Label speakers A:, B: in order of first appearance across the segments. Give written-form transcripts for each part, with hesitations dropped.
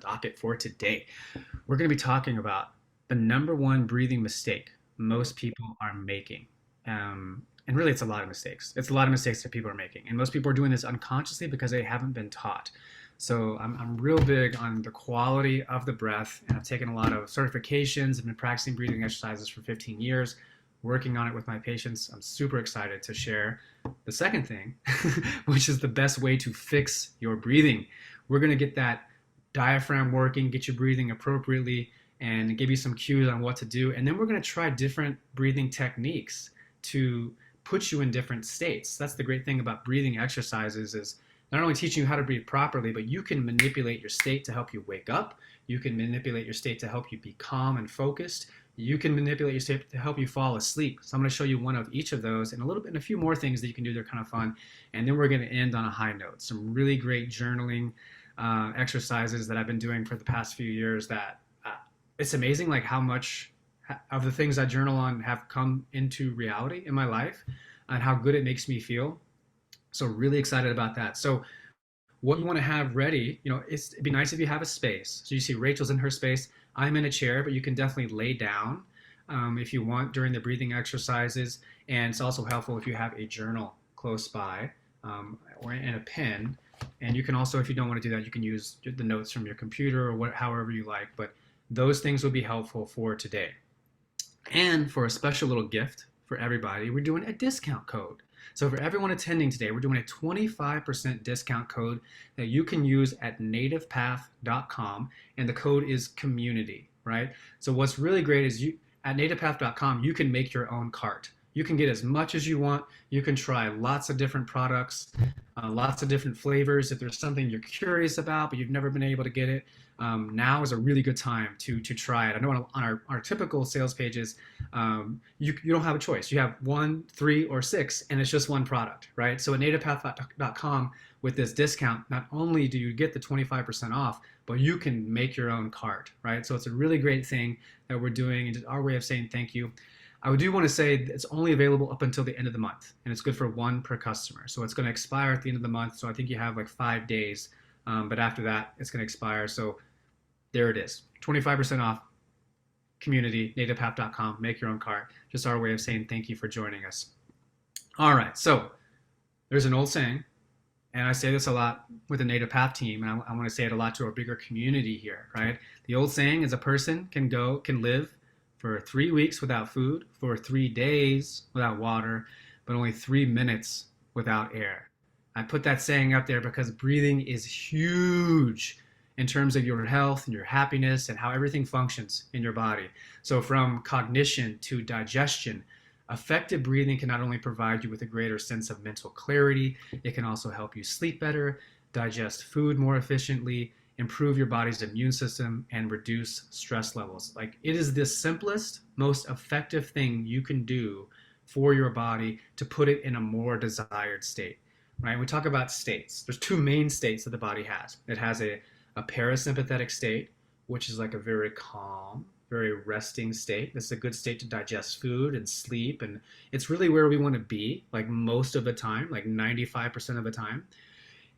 A: docket for today. We're going to be talking about the number one breathing mistake most people are making. And really, it's a lot of mistakes. It's a lot of mistakes that people are making. And most people are doing this unconsciously because they haven't been taught. So I'm real big on the quality of the breath. And I've taken a lot of certifications. I've been practicing breathing exercises for 15 years, working on it with my patients. I'm super excited to share the second thing, which is the best way to fix your breathing. We're going to get that diaphragm working, get you breathing appropriately, and give you some cues on what to do. And then we're going to try different breathing techniques to put you in different states. That's the great thing about breathing exercises is not only teaching you how to breathe properly, but you can manipulate your state to help you wake up. You can manipulate your state to help you be calm and focused. You can manipulate your state to help you fall asleep. So I'm going to show you one of each of those and a little bit and a few more things that you can do. They're kind of fun. And then we're going to end on a high note. Some really great journaling exercises that I've been doing for the past few years that it's amazing like how much of the things I journal on have come into reality in my life and how good it makes me feel. So really excited about that. So what you want to have ready, it'd be nice if you have a space. So you see Rachel's in her space. I'm in a chair, but you can definitely lay down if you want during the breathing exercises. And it's also helpful if you have a journal close by or and a pen. And you can also, if you don't want to do that, you can use the notes from your computer or however you like. But those things would be helpful for today. And for a special little gift for everybody, we're doing a discount code. So for everyone attending today, we're doing a 25% discount code that you can use at NativePath.com, and the code is community, right? So what's really great is at NativePath.com, you can make your own cart. You can get as much as you want. You can try lots of different products, lots of different flavors. If there's something you're curious about, but you've never been able to get it, now is a really good time to try it. I know on our typical sales pages, you don't have a choice. You have 1, 3, or 6, and it's just one product, right? So at nativepath.com, with this discount, not only do you get the 25% off, but you can make your own cart, right? So it's a really great thing that we're doing, and just our way of saying thank you. I do want to say it's only available up until the end of the month, and it's good for 1 per customer. So it's going to expire at the end of the month. So I think you have like 5 days, but after that, it's going to expire. So there it is, 25% off. Community, nativepath.com, make your own cart. Just our way of saying thank you for joining us. All right, so there's an old saying, and I say this a lot with the NativePath team, and I want to say it a lot to our bigger community here, right? The old saying is a person can live for 3 weeks without food, for 3 days without water, but only 3 minutes without air. I put that saying up there because breathing is huge in terms of your health and your happiness and how everything functions in your body. So from cognition to digestion, effective breathing can not only provide you with a greater sense of mental clarity, it can also help you sleep better, digest food more efficiently, improve your body's immune system, and reduce stress levels. Like, it is the simplest, most effective thing you can do for your body to put it in a more desired state, right? We talk about states. There's 2 main states that the body has. It has a parasympathetic state, which is like a very calm, very resting state. This is a good state to digest food and sleep, and it's really where we want to be, like most of the time, like 95% of the time.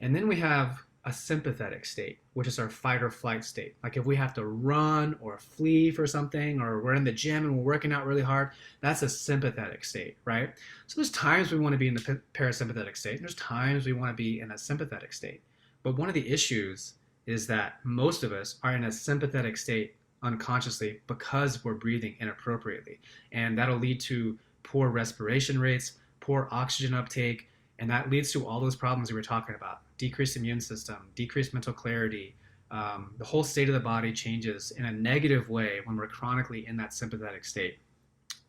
A: And then we have a sympathetic state, which is our fight or flight state. Like if we have to run or flee for something, or we're in the gym and we're working out really hard, that's a sympathetic state, right? So there's times we want to be in the parasympathetic state, and there's times we want to be in a sympathetic state. But one of the issues is that most of us are in a sympathetic state unconsciously because we're breathing inappropriately. And that'll lead to poor respiration rates, poor oxygen uptake, and that leads to all those problems we were talking about. Decreased immune system, decreased mental clarity. The whole state of the body changes in a negative way when we're chronically in that sympathetic state.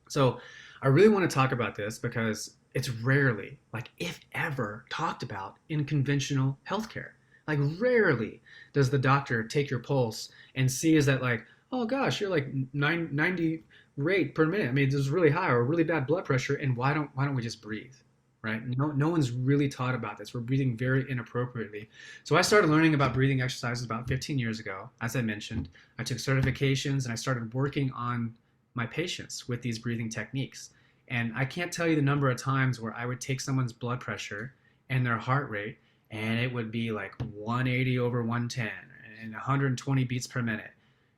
A: So I really want to talk about this because it's rarely, like if ever, talked about in conventional healthcare. Like rarely does the doctor take your pulse and see is that like, oh gosh, you're like 90 rate per minute. I mean, this is really high or really bad blood pressure, and why don't we just breathe? Right? No one's really taught about this. We're breathing very inappropriately. So I started learning about breathing exercises about 15 years ago. As I mentioned, I took certifications and I started working on my patients with these breathing techniques. And I can't tell you the number of times where I would take someone's blood pressure and their heart rate, and it would be like 180 over 110, and 120 beats per minute.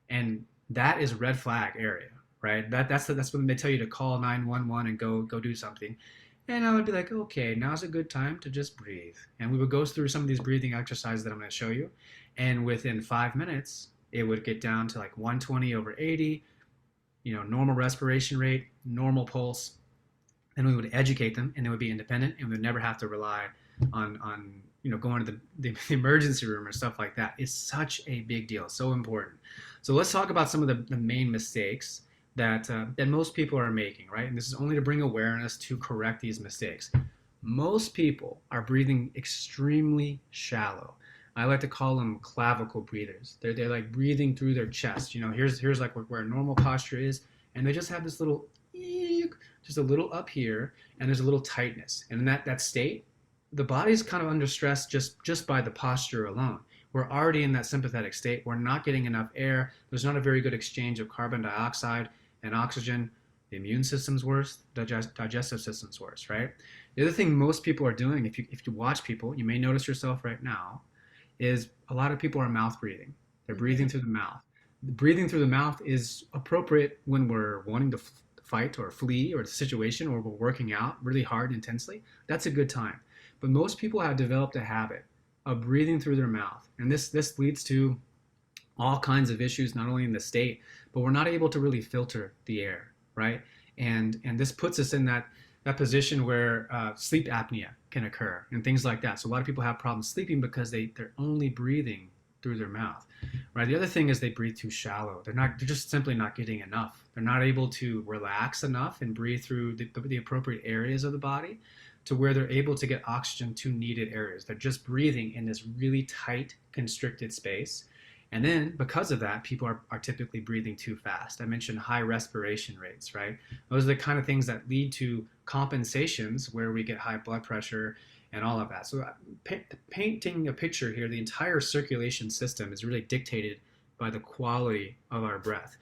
A: And that is red flag area, right? That's when they tell you to call 911 and go do something. And I would be like, okay, now's a good time to just breathe. And we would go through some of these breathing exercises that I'm going to show you. And within 5 minutes, it would get down to like 120 over 80, normal respiration rate, normal pulse. And we would educate them, and they would be independent, and we would never have to rely on going to the emergency room or stuff like that. It's such a big deal, so important. So let's talk about some of the main mistakes that most people are making, right? And this is only to bring awareness to correct these mistakes. Most people are breathing extremely shallow. I like to call them clavicle breathers. They're like breathing through their chest. Here's like where normal posture is, and they just have this little, just a little up here, and there's a little tightness. And in that state, the body's kind of under stress just by the posture alone. We're already in that sympathetic state. We're not getting enough air. There's not a very good exchange of carbon dioxide and oxygen. The immune system's worse, digestive system's worse, right? The other thing most people are doing, if you watch people, you may notice yourself right now, is a lot of people are mouth breathing. They're breathing through the mouth. Breathing through the mouth is appropriate when we're wanting to fight or flee or the situation, or we're working out really hard intensely. That's a good time. But most people have developed a habit of breathing through their mouth. And this leads to all kinds of issues, not only in the state, but we're not able to really filter the air, right? And this puts us in that position where sleep apnea can occur and things like that. So a lot of people have problems sleeping because they're only breathing through their mouth, right? The other thing is they breathe too shallow. They're just simply not getting enough. They're not able to relax enough and breathe through the appropriate areas of the body to where they're able to get oxygen to needed areas. They're just breathing in this really tight, constricted space. And then because of that, people are typically breathing too fast. I mentioned high respiration rates, right? Those are the kind of things that lead to compensations where we get high blood pressure and all of that. So painting a picture here, the entire circulation system is really dictated by the quality of our breath,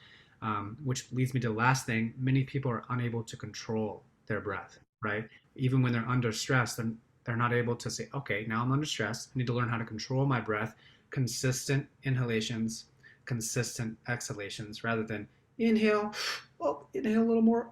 A: which leads me to the last thing. Many people are unable to control their breath, right? Even when they're under stress, they're not able to say, okay, now I'm under stress. I need to learn how to control my breath. Consistent inhalations, consistent exhalations, rather than inhale, inhale a little more,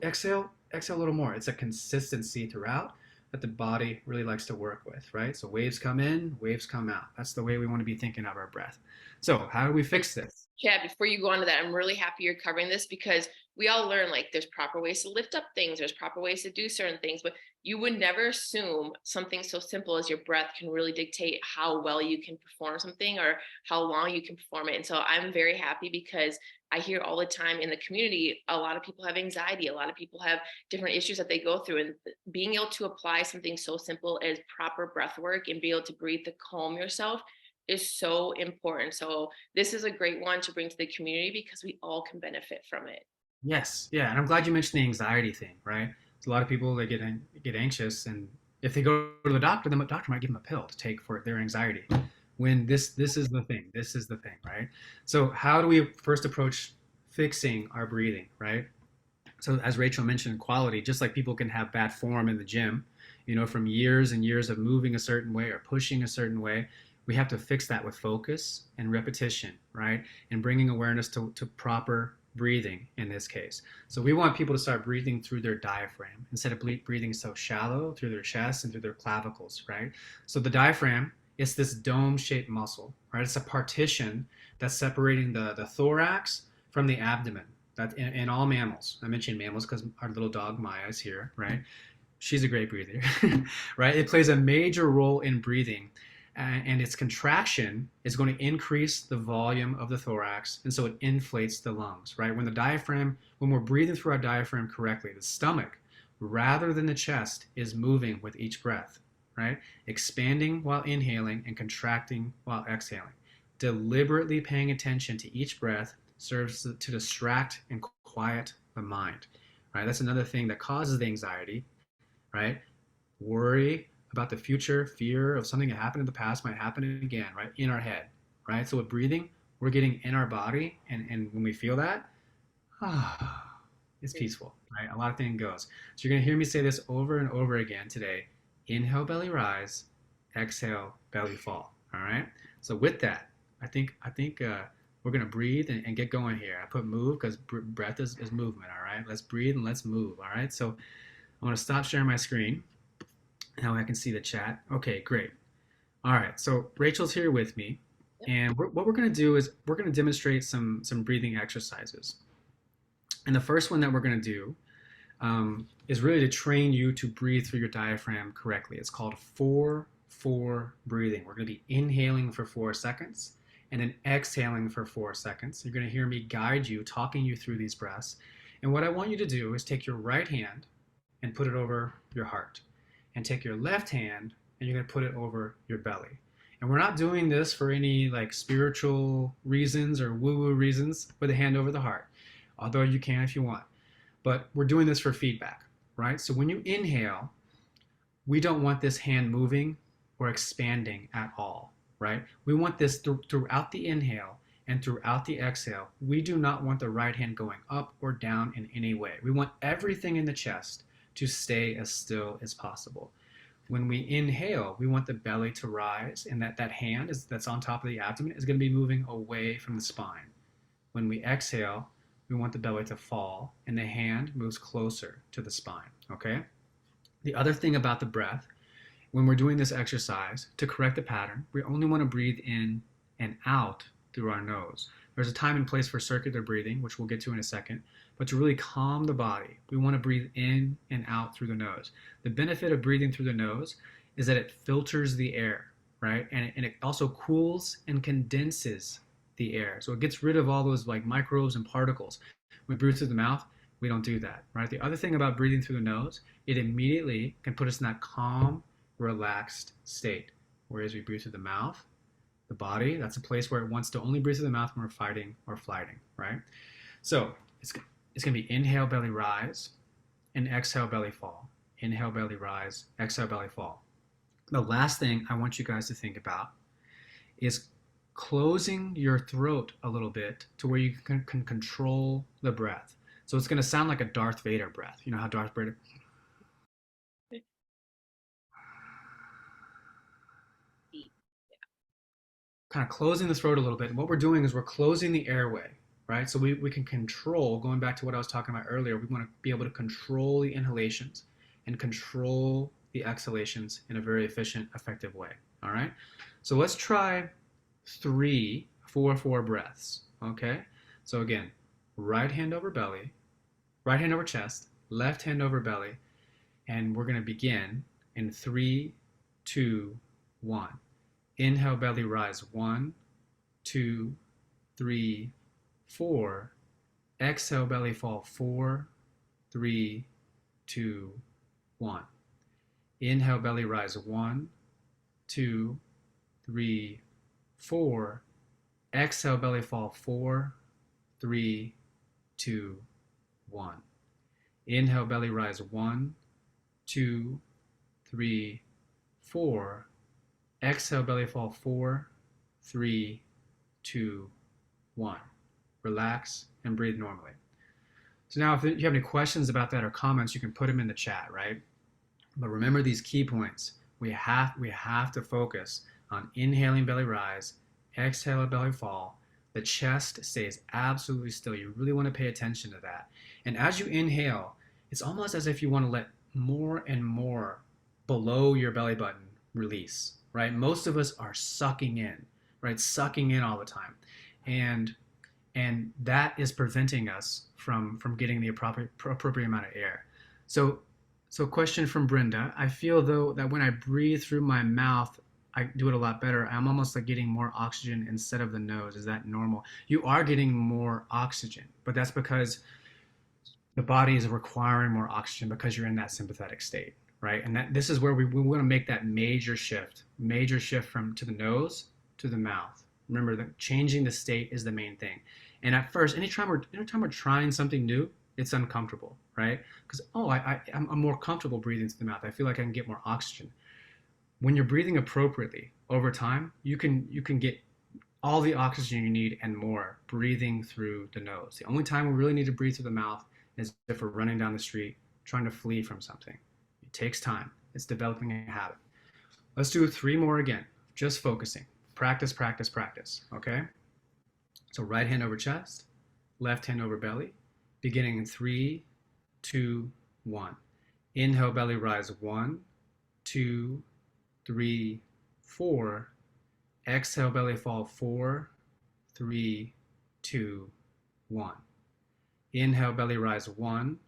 A: exhale a little more. It's a consistency throughout that the body really likes to work with, right? So waves come in, waves come out. That's the way we want to be thinking of our breath. So how do we fix this?
B: Chad, before you go on to that, I'm really happy you're covering this because we all learn like there's proper ways to lift up things, there's proper ways to do certain things, but you would never assume something so simple as your breath can really dictate how well you can perform something or how long you can perform it. And so I'm very happy because I hear all the time in the community, a lot of people have anxiety, a lot of people have different issues that they go through, and being able to apply something so simple as proper breath work and be able to breathe to calm yourself is so important. So this is a great one to bring to the community because we all can benefit from it.
A: Yes, yeah, and I'm glad you mentioned the anxiety thing, right? So a lot of people they get anxious, and if they go to the doctor, then the doctor might give them a pill to take for their anxiety. When this is the thing, right? So how do we first approach fixing our breathing, right? So as Rachel mentioned, quality, just like people can have bad form in the gym, from years and years of moving a certain way or pushing a certain way, we have to fix that with focus and repetition, right? And bringing awareness to proper breathing in this case. So we want people to start breathing through their diaphragm instead of breathing so shallow through their chest and through their clavicles, right? So the diaphragm is this dome-shaped muscle, right? It's a partition that's separating the thorax from the abdomen. That in all mammals. I mentioned mammals because our little dog Maya is here, right? She's a great breather, right? It plays a major role in breathing, and its contraction is going to increase the volume of the thorax, and so it inflates the lungs, right? When we're breathing through our diaphragm correctly, the stomach, rather than the chest, is moving with each breath, right? Expanding while inhaling and contracting while exhaling. Deliberately paying attention to each breath serves to distract and quiet the mind, right? That's another thing that causes the anxiety, right? Worry about the future, fear of something that happened in the past might happen again, right? In our head, right? So with breathing, we're getting in our body, and when we feel that, it's peaceful, right? A lot of things goes. So you're gonna hear me say this over and over again today. Inhale, belly rise, exhale, belly fall, all right? So with that, I think we're gonna breathe and get going here. I put move because breath is movement. All right, let's breathe and let's move. All right, so I'm gonna stop sharing my screen. Now I can see the chat. Okay, great. All right, so Rachel's here with me,
B: Yep.
A: and what we're gonna do is we're gonna demonstrate some breathing exercises. And the first one that we're gonna do is really to train you to breathe through your diaphragm correctly. It's called 4-4 breathing. We're going to be inhaling for 4 seconds and then exhaling for 4 seconds. You're going to hear me guide you, talking you through these breaths. And what I want you to do is take your right hand and put it over your heart, and take your left hand and you're going to put it over your belly. And we're not doing this for any like spiritual reasons or woo woo reasons. Put the hand over the heart, although you can if you want, but we're doing this for feedback, right? So when you inhale, we don't want this hand moving or expanding at all, right? We want this throughout the inhale and throughout the exhale. We do not want the right hand going up or down in any way. We want everything in the chest to stay as still as possible. When we inhale, we want the belly to rise, and that hand that's on top of the abdomen is going to be moving away from the spine. When we exhale, we want the belly to fall and the hand moves closer to the spine, okay? The other thing about the breath, when we're doing this exercise, to correct the pattern, we only want to breathe in and out through our nose. There's a time and place for circular breathing, which we'll get to in a second, but to really calm the body, we want to breathe in and out through the nose. The benefit of breathing through the nose is that it filters the air, right? And it also cools and condenses the air. So it gets rid of all those like microbes and particles. When we breathe through the mouth, we don't do that, right? The other thing about breathing through the nose, it immediately can put us in that calm, relaxed state. Whereas we breathe through the mouth, the body, that's a place where it wants to only breathe through the mouth when we're fighting or flighting, right? So it's going to be inhale, belly rise, and exhale, belly fall. Inhale, belly rise, exhale, belly fall. The last thing I want you guys to think about is closing your throat a little bit to where you can control the breath. So it's going to sound like a Darth Vader breath. You know how Darth Vader, kind of closing the throat a little bit. And what we're doing is we're closing the airway, right? So we can control, going back to what I was talking about earlier, we want to be able to control the inhalations and control the exhalations in a very efficient, effective way. All right. So let's try 3-4-4 breaths. Okay. So again, right hand over belly, right hand over chest, left hand over belly, and we're going to begin in 3-2-1. Inhale, belly rise. 1-2-3-4. Exhale, belly fall. 4-3-2-1. Inhale, belly rise. 1-2-3-4. Exhale, belly fall. 4-3-2-1. Inhale, belly rise. 1-2-3-4. Exhale, belly fall. 4-3-2-1. Relax and breathe normally. So now if you have any questions about that or comments, you can put them in the chat, right? But remember these key points. We have to focus on inhaling, belly rise, exhale, belly fall. The chest stays absolutely still. You really want to pay attention to that. And as you inhale, it's almost as if you want to let more and more below your belly button release, right? Most of us are sucking in, right? Sucking in all the time. And that is preventing us from getting the appropriate amount of air. So question from Brenda. I feel though that when I breathe through my mouth, I do it a lot better. I'm almost like getting more oxygen instead of the nose. Is that normal? You are getting more oxygen, but that's because the body is requiring more oxygen because you're in that sympathetic state, right? And this is where we want to make that major shift from to the nose to the mouth. Remember that changing the state is the main thing. And at first, anytime we're trying something new, it's uncomfortable, right? Because I'm more comfortable breathing through the mouth. I feel like I can get more oxygen. When you're breathing appropriately over time, you can get all the oxygen you need and more breathing through the nose. The only time we really need to breathe through the mouth is if we're running down the street trying to flee from something. It takes time. It's developing a habit. Let's do 3 more again, just focusing. practice, practice, practice. Okay? So right hand over chest, left hand over belly, beginning in three, two, one. Inhale, belly rise. One, two, three, four. Exhale, belly fall. Four, three, two, one. Inhale, belly rise. One,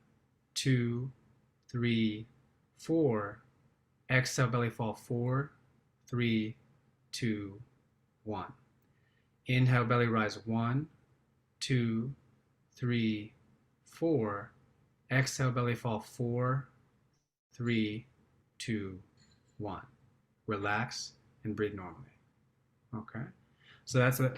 A: two, three, four. Exhale, belly fall. Four, three, two, one. Inhale, belly rise. One, two, three, four. Exhale, belly fall. Four, three, two, one. Relax and breathe normally. Okay. So that's the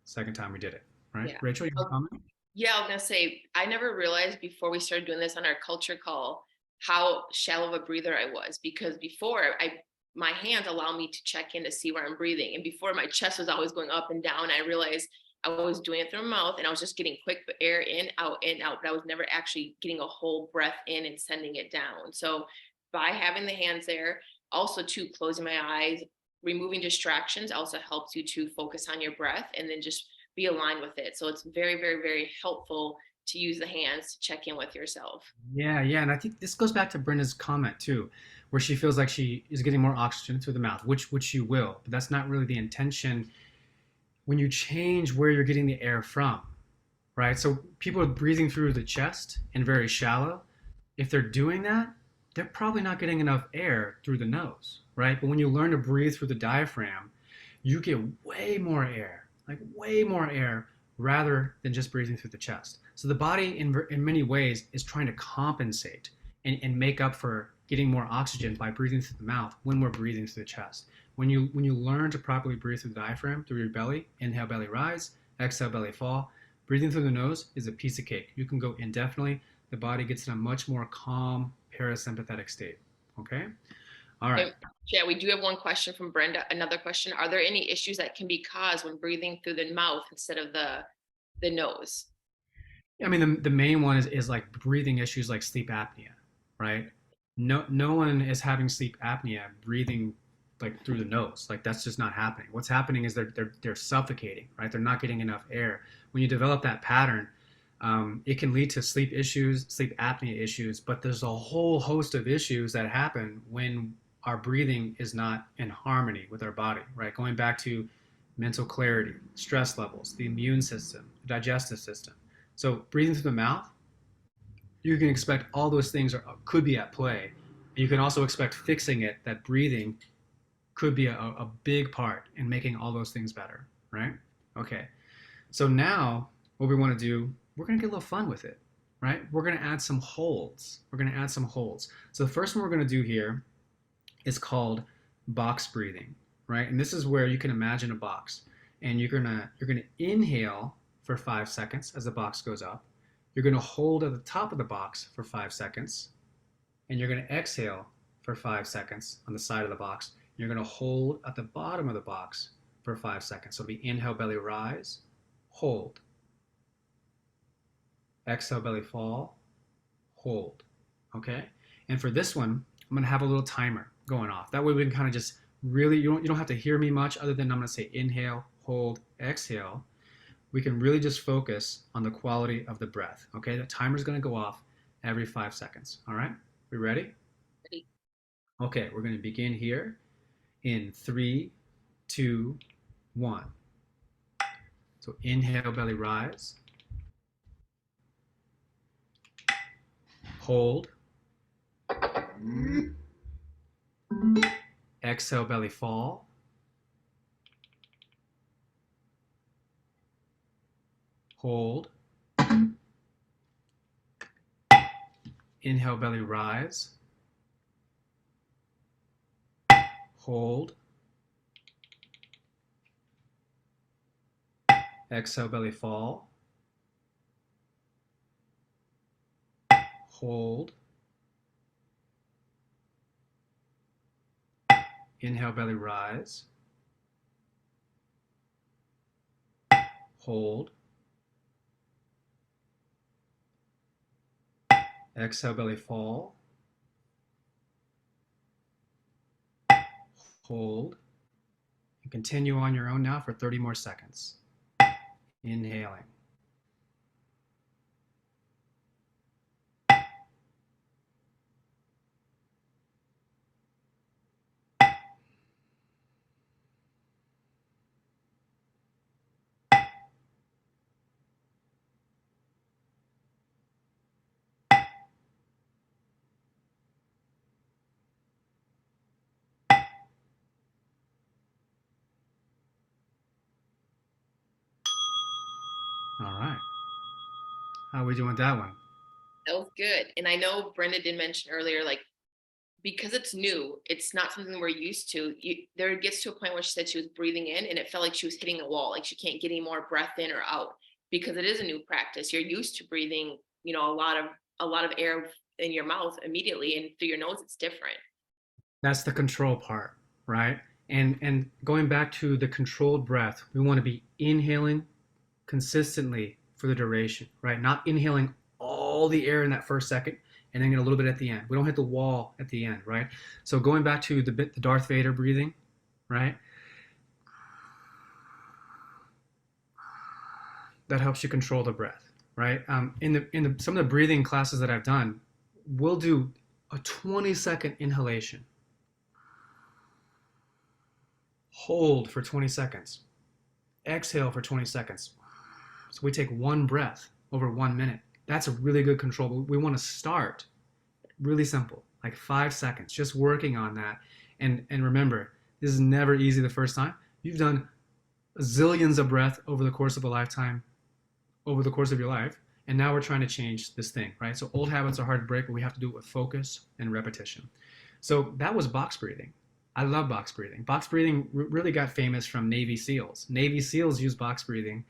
A: second time we did it, right?
B: Yeah.
A: Rachel, you have a
B: Oh,
A: comment?
B: yeah, I was gonna say I never realized before we started doing this on our culture call how shallow of a breather I was, because before I my hands allow me to check in to see where I'm breathing. And before my chest was always going up and down. I realized I was doing it through my mouth and I was just getting quick air in, out, but I was never actually getting a whole breath in and sending it down. So by having the hands there, also too closing my eyes, removing distractions also helps you to focus on your breath and then just be aligned with it. So it's very, very, very helpful to use the hands to check in with yourself.
A: Yeah, yeah. And I think this goes back to Brenda's comment too, where she feels like she is getting more oxygen through the mouth, which she will, but that's not really the intention when you change where you're getting the air from, right? So people are breathing through the chest and very shallow. If they're doing that, they're probably not getting enough air through the nose, right? But when you learn to breathe through the diaphragm, you get way more air, like way more air, rather than just breathing through the chest. So the body, in many ways, is trying to compensate and make up for getting more oxygen by breathing through the mouth when we're breathing through the chest. When you learn to properly breathe through the diaphragm, through your belly, inhale, belly rise, exhale, belly fall. Breathing through the nose is a piece of cake. You can go indefinitely. The body gets in a much more calm parasympathetic state. Okay? All right.
B: And yeah, we do have one question from Brenda. Another question: are there any issues that can be caused when breathing through the mouth instead of the nose?
A: I mean, the main one is like breathing issues like sleep apnea, right? No one is having sleep apnea breathing like through the nose. Like that's just not happening. What's happening is they're suffocating, right? They're not getting enough air. When you develop that pattern, it can lead to sleep issues, sleep apnea issues, but there's a whole host of issues that happen when our breathing is not in harmony with our body, right? Going back to mental clarity, stress levels, the immune system, the digestive system. So breathing through the mouth, you can expect all those things could be at play. You can also expect fixing it, that breathing could be a big part in making all those things better, right? Okay. So now what we want to do, we're going to get a little fun with it, right? We're going to add some holds. We're going to add some holds. So the first one we're going to do here is called box breathing, right? And this is where you can imagine a box, and you're gonna inhale for 5 seconds as the box goes up. You're gonna hold at the top of the box for 5 seconds, and you're gonna exhale for 5 seconds on the side of the box. You're gonna hold at the bottom of the box for 5 seconds. So it'll be inhale, belly rise, hold, exhale, belly fall, hold. Okay? And for this one, I'm gonna have a little timer going off. That way we can kind of just really, you don't have to hear me much other than I'm gonna say inhale, hold, exhale. We can really just focus on the quality of the breath. Okay? The timer's gonna go off every 5 seconds. All right? We ready?
B: Ready?
A: Okay, we're gonna begin here in three, two, one. So inhale, belly rise, hold, exhale, belly fall, hold, inhale, belly rise, hold, exhale, belly fall, hold, inhale, belly rise, hold, exhale, belly fall, hold, Continue on your own now for 30 more seconds. Inhaling. All right. How are we doing with that one?
B: That was good. And I know Brenda did mention earlier, like, because it's new, it's not something we're used to. There gets to a point where she said she was breathing in and it felt like she was hitting a wall, like she can't get any more breath in or out because it is a new practice. You're used to breathing, a lot of air in your mouth immediately, and through your nose, it's different.
A: That's the control part, right? And going back to the controlled breath, we want to be inhaling consistently for the duration, right? Not inhaling all the air in that first second and then get a little bit at the end. We don't hit the wall at the end, right? So going back to the Darth Vader breathing, right? That helps you control the breath, right? In the some of the breathing classes that I've done, we'll do a 20-second inhalation, hold for 20 seconds, exhale for 20 seconds. So we take one breath over 1 minute. That's a really good control. But we want to start really simple, like 5 seconds, just working on that. And remember, this is never easy the first time. You've done zillions of breath over the course of a lifetime, over the course of your life. And now we're trying to change this thing, right? So old habits are hard to break, but we have to do it with focus and repetition. So that was box breathing. I love box breathing. Box breathing really got famous from Navy SEALs. Navy SEALs use box breathing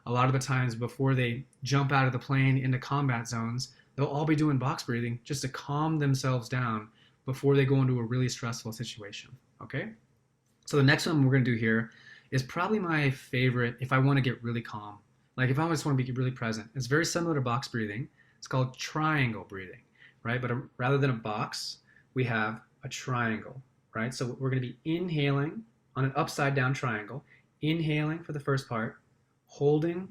A: a lot of the times before they jump out of the plane into combat zones. They'll all be doing box breathing just to calm themselves down before they go into a really stressful situation. Okay? So the next one we're going to do here is probably my favorite if I want to get really calm. Like if I just want to be really present. It's very similar to box breathing. It's called triangle breathing, right? But rather than a box, we have a triangle, right? So we're going to be inhaling on an upside down triangle, inhaling for the first part, holding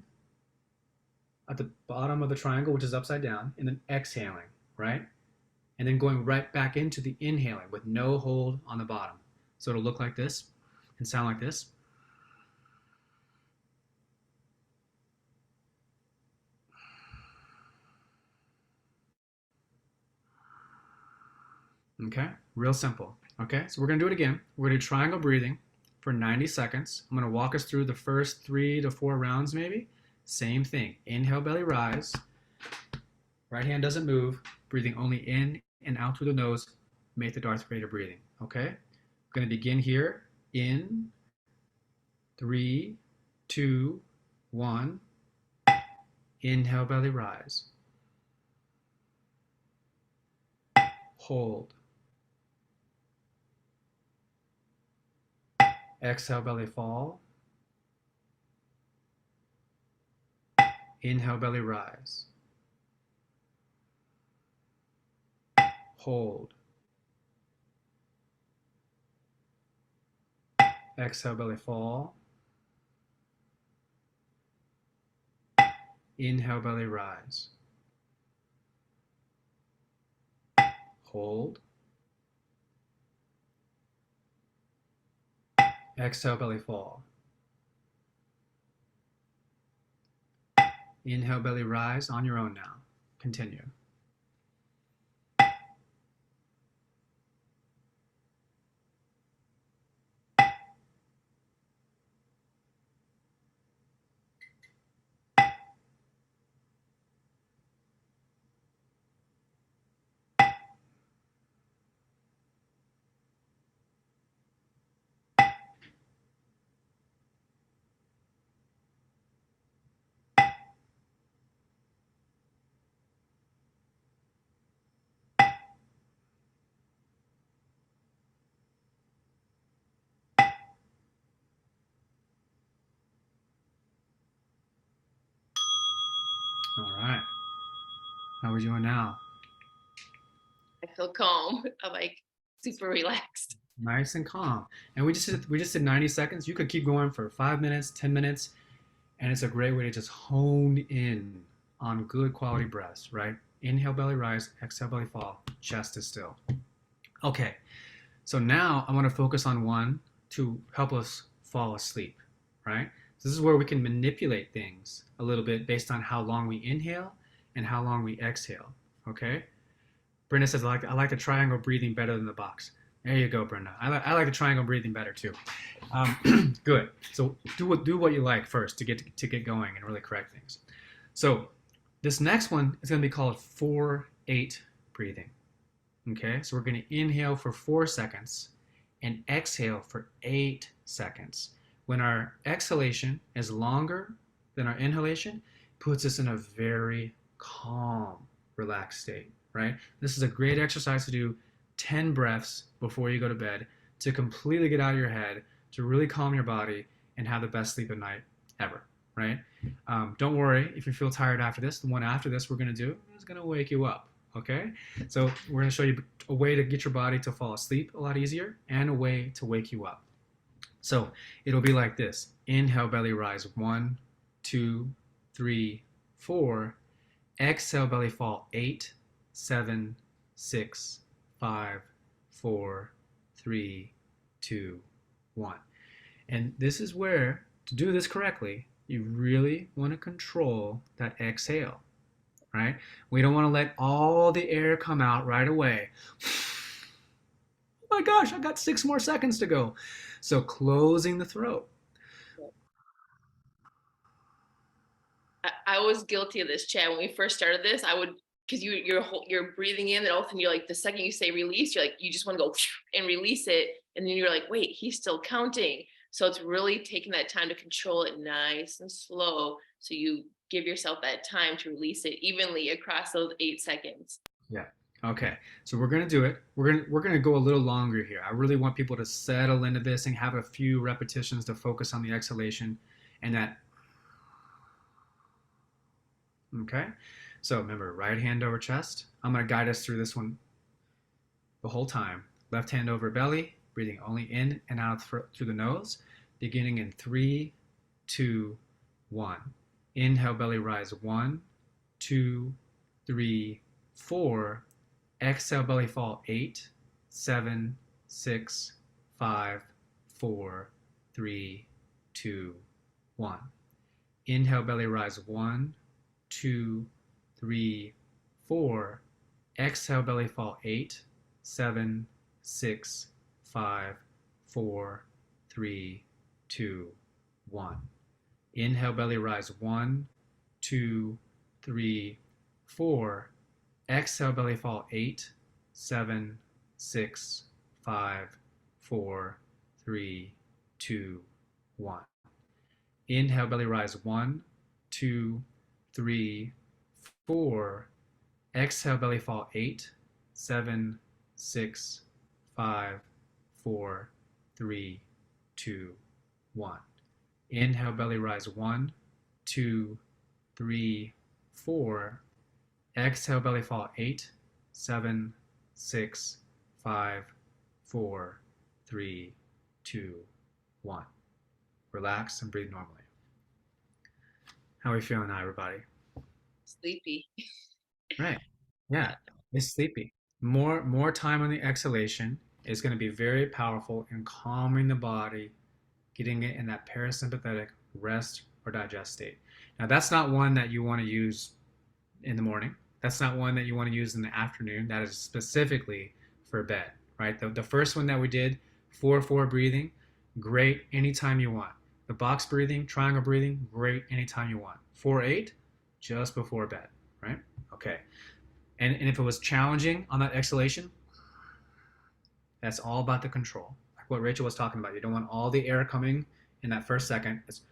A: at the bottom of the triangle, which is upside down, and then exhaling, right? And then going right back into the inhaling with no hold on the bottom. So it'll look like this and sound like this. Okay, real simple. Okay, so we're gonna do it again. We're gonna do triangle breathing for 90 seconds. I'm gonna walk us through the first 3 to 4 rounds maybe. Same thing, inhale, belly rise. Right hand doesn't move, breathing only in and out through the nose. Make the Darth Vader breathing, okay? I'm gonna begin here in 3, 2, 1. Inhale, belly rise. Hold. Exhale, belly fall. Inhale, belly rise. Hold. Exhale, belly fall. Inhale, belly rise. Hold. Exhale, belly fall. Inhale, belly rise on your own now. Continue. All right. How are we doing now?
B: I feel calm. I'm like super relaxed.
A: nice and calm. And we just did 90 seconds. You could keep going for 5 minutes, 10 minutes, and it's a great way to just hone in on good quality breaths, right? Inhale, belly rise, exhale, belly fall, chest is still. Okay, so now I want to focus on one to help us fall asleep, right? So this is where we can manipulate things a little bit based on how long we inhale and how long we exhale, okay? Brenda says, I like the triangle breathing better than the box. There you go, Brenda. I like the triangle breathing better too. Good. So do what you like first to get going and really correct things. So this next one is going to be called 4-8 breathing. Okay, so we're going to inhale for 4 seconds and exhale for 8 seconds. When our exhalation is longer than our inhalation, it puts us in a very calm, relaxed state, right? This is a great exercise to do 10 breaths before you go to bed to completely get out of your head, to really calm your body and have the best sleep at night ever, right? Don't worry if you feel tired after this. The one after this we're going to do is going to wake you up, okay? So we're going to show you a way to get your body to fall asleep a lot easier and a way to wake you up. So it'll be like this. Inhale, belly rise. 1, 2, 3, 4. Exhale, belly fall. 8, 7, 6, 5, 4, 3, 2, 1. And this is where, to do this correctly, you really want to control that exhale, right? We don't want to let all the air come out right away. Oh my gosh, I got 6 more seconds to go. So closing the throat.
B: I was guilty of this, Chad. When we first started this, I would, because you're breathing in, and all of a sudden you're like, the second you say release, you're like, you just want to go and release it, and then you're like, wait, he's still counting. So it's really taking that time to control it nice and slow, so you give yourself that time to release it evenly across those 8 seconds.
A: Yeah. Okay. So we're gonna do it. We're gonna go a little longer here. I really want people to settle into this and have a few repetitions to focus on the exhalation and that. Okay. So remember, right hand over chest. I'm gonna guide us through this one the whole time. Left hand over belly, breathing only in and out through the nose, beginning in 3, 2, 1. Inhale, belly rise. 1, 2, 3, 4. Exhale, belly fall. 8, 7, 6, 5, 4, 3, 2, 1. Inhale, belly rise. 1, 2, 3, 4. Exhale, belly fall. 8, 7, 6, 5, 4, 3, 2, 1. Inhale, belly rise. 1, 2, 3, 4. Exhale, belly fall. 8, 7, 6, 5, 4, 3, 2, 1. Inhale, belly rise. 1, 2, 3, 4. Exhale, belly fall. 8, 7, 6, 5, 4, 3, 2, 1. Inhale, belly rise. 1, 2, 3, 4. Exhale, belly fall. 8, 7, 6, 5, 4, 3, 2, 1. Relax and breathe normally. How are we feeling now, everybody?
B: Sleepy.
A: Right. Yeah, it's sleepy. More time on the exhalation is going to be very powerful in calming the body, getting it in that parasympathetic rest or digest state. Now, that's not one that you want to use in the morning. That's not one that you want to use in the afternoon. That is specifically for bed, right? The first one that we did, 4-4 breathing, great anytime you want. The box breathing, triangle breathing, great anytime you want. 4-8, just before bed, right? Okay. And if it was challenging on that exhalation, that's all about the control. Like what Rachel was talking about. You don't want all the air coming in that first second. It's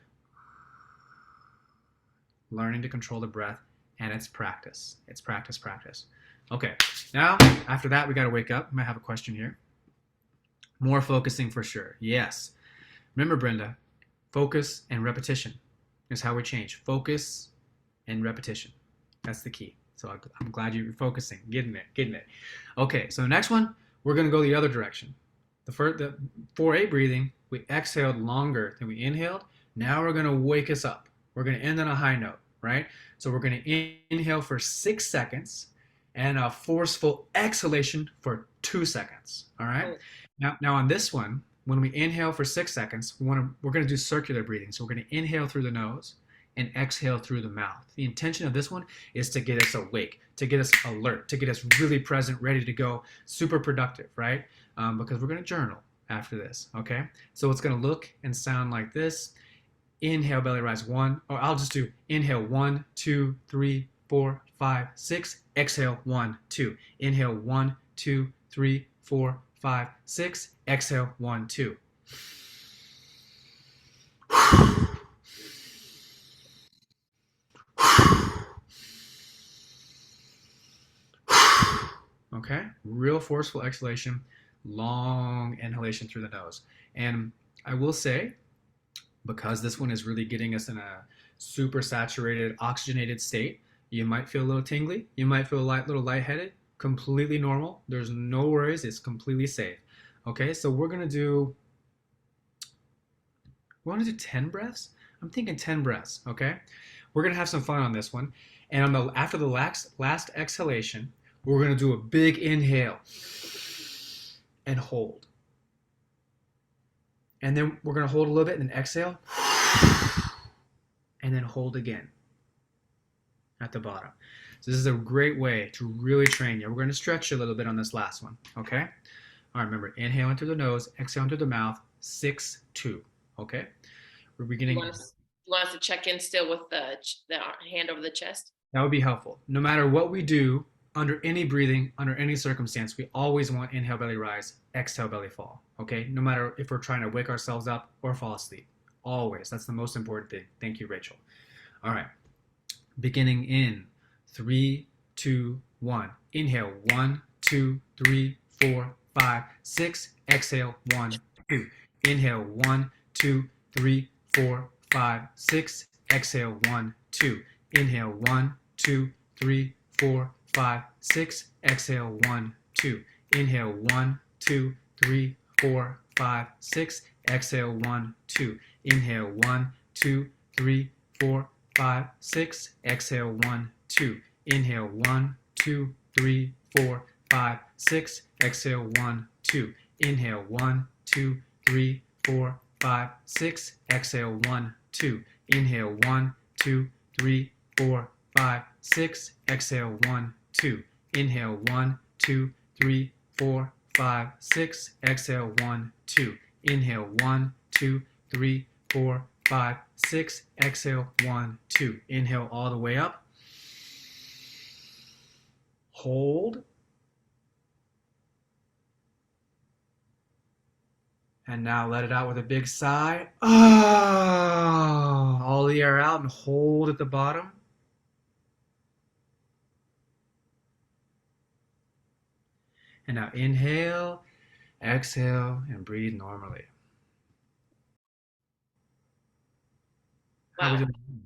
A: learning to control the breath, and it's practice. It's practice, practice. Okay, now after that, we got to wake up. I might have a question here. More focusing for sure. Yes. Remember, Brenda, focus and repetition is how we change. Focus and repetition. That's the key. So I'm glad you're focusing, getting it. Okay, so the next one, we're going to go the other direction. The 4-8 breathing, we exhaled longer than we inhaled. Now we're going to wake us up. We're going to end on a high note, right? So we're going to inhale for 6 seconds and a forceful exhalation for 2 seconds. All right.
B: Oh,
A: Now on this one, when we inhale for 6 seconds, we're going to do circular breathing. So we're going to inhale through the nose and exhale through the mouth. The intention of this one is to get us awake, to get us alert, to get us really present, ready to go, super productive, right? Because we're going to journal after this, okay? So it's going to look and sound like this. Inhale, belly rise, one, or I'll just do inhale, 1, 2, 3, 4, 5, 6. Exhale, 1, 2. Inhale, 1, 2, 3, 4, 5, 6. Exhale, 1, 2. Okay, real forceful exhalation, long inhalation through the nose. And I will say, because this one is really getting us in a super saturated, oxygenated state, you might feel a little tingly, you might feel a little lightheaded, completely normal. There's no worries, it's completely safe. Okay, so we're gonna do, we wanna do 10 breaths? I'm thinking 10 breaths, okay? We're gonna have some fun on this one. And after the last exhalation, we're gonna do a big inhale and hold. And then we're gonna hold a little bit and then exhale and then hold again at the bottom. So this is a great way to really train you. We're going to stretch a little bit on this last one, okay? All right, remember, inhale into the nose, exhale into the mouth, 6, 2, okay? We're beginning.
B: You want us to check in still with the hand over the chest?
A: That would be helpful. No matter what we do, under any breathing, under any circumstance, we always want inhale, belly rise, exhale, belly fall, okay? No matter if we're trying to wake ourselves up or fall asleep. Always. That's the most important thing. Thank you, Rachel. All right. Beginning in 3, 2, 1. Inhale, 1, 2, 3, 4, 5, 6. Exhale, 1, 2. Inhale, 1, 2, 3, 4, 5, 6. Exhale, 1, 2. Inhale, 1, 2, 3, 4, 5, 6. Exhale, 1, 2. Inhale, 1, 2, 3, 4, 5, 6. Exhale, 1, 2. Inhale, 1, 2, 3, 4, 5, 6. Exhale, 1, 2. Inhale, 1, 2, 3, 4, 5, 6. Exhale, 1, 2. Inhale, 1, 2, 3, 4, 5, 6. Exhale, 1, 2. Inhale, 1, 2, 3, 4, 5, 6. Exhale, 1, 2. Inhale, 1, 2, 3, 4, 5, 6. Exhale, 1, 2. Inhale, 1, 2, 3, 4, 5, 6. Exhale, 1, 2. Inhale all the way up. Hold. And now let it out with a big sigh. Ah, all the air out and hold at the bottom. And now inhale, exhale, and breathe normally. How we
B: Wow.
A: doing?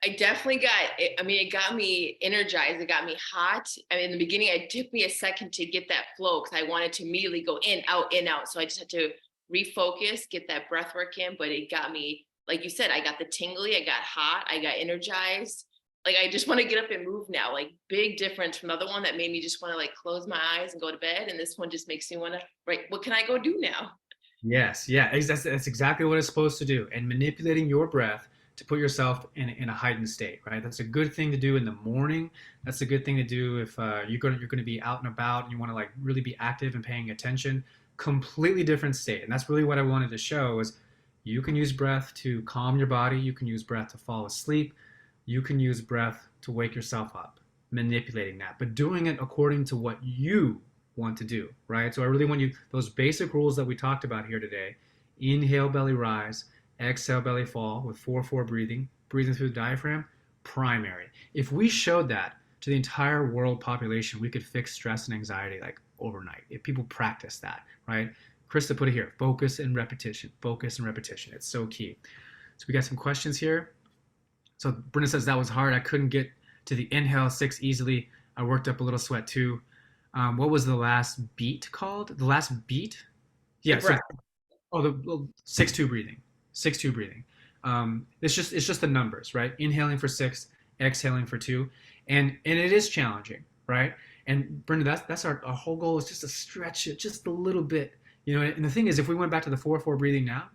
B: I definitely it got me energized. It got me hot. I mean, in the beginning, it took me a second to get that flow because I wanted to immediately go in, out, in, out. So I just had to refocus, get that breath work in. But it got me, like you said, I got the tingly, I got hot, I got energized. Like, I just want to get up and move now. Like, big difference from the other one that made me just want to like close my eyes and go to bed. And this one just makes me want to, right, what can I go do now?
A: Yes, yeah, that's exactly what it's supposed to do. And manipulating your breath to put yourself in a heightened state, right? That's a good thing to do in the morning. That's a good thing to do if you're going to be out and about and you want to like really be active and paying attention. Completely different state, and that's really what I wanted to show is you can use breath to calm your body. You can use breath to fall asleep. You can use breath to wake yourself up. Manipulating that, but doing it according to what you want to do, right? So I really want you, those basic rules that we talked about here today: inhale, belly rise, exhale, belly fall with 4-4 breathing, breathing through the diaphragm, primary. If we showed that to the entire world population, we could fix stress and anxiety like overnight. If people practice that, right? Krista put it here, focus and repetition, focus and repetition. It's so key. So we got some questions here. So Brenda says that was hard. I couldn't get to the inhale 6 easily. I worked up a little sweat too. What was the last beat called? The last beat?
B: The
A: Yeah. So
B: breath.
A: oh, the well, 6-2 breathing, 6-2 breathing. It's just the numbers, right? Inhaling for 6, exhaling for 2, and it is challenging, right? And Brenda, that's our whole goal is just to stretch it just a little bit, you know. And the thing is, if we went back to the 4-4 breathing now,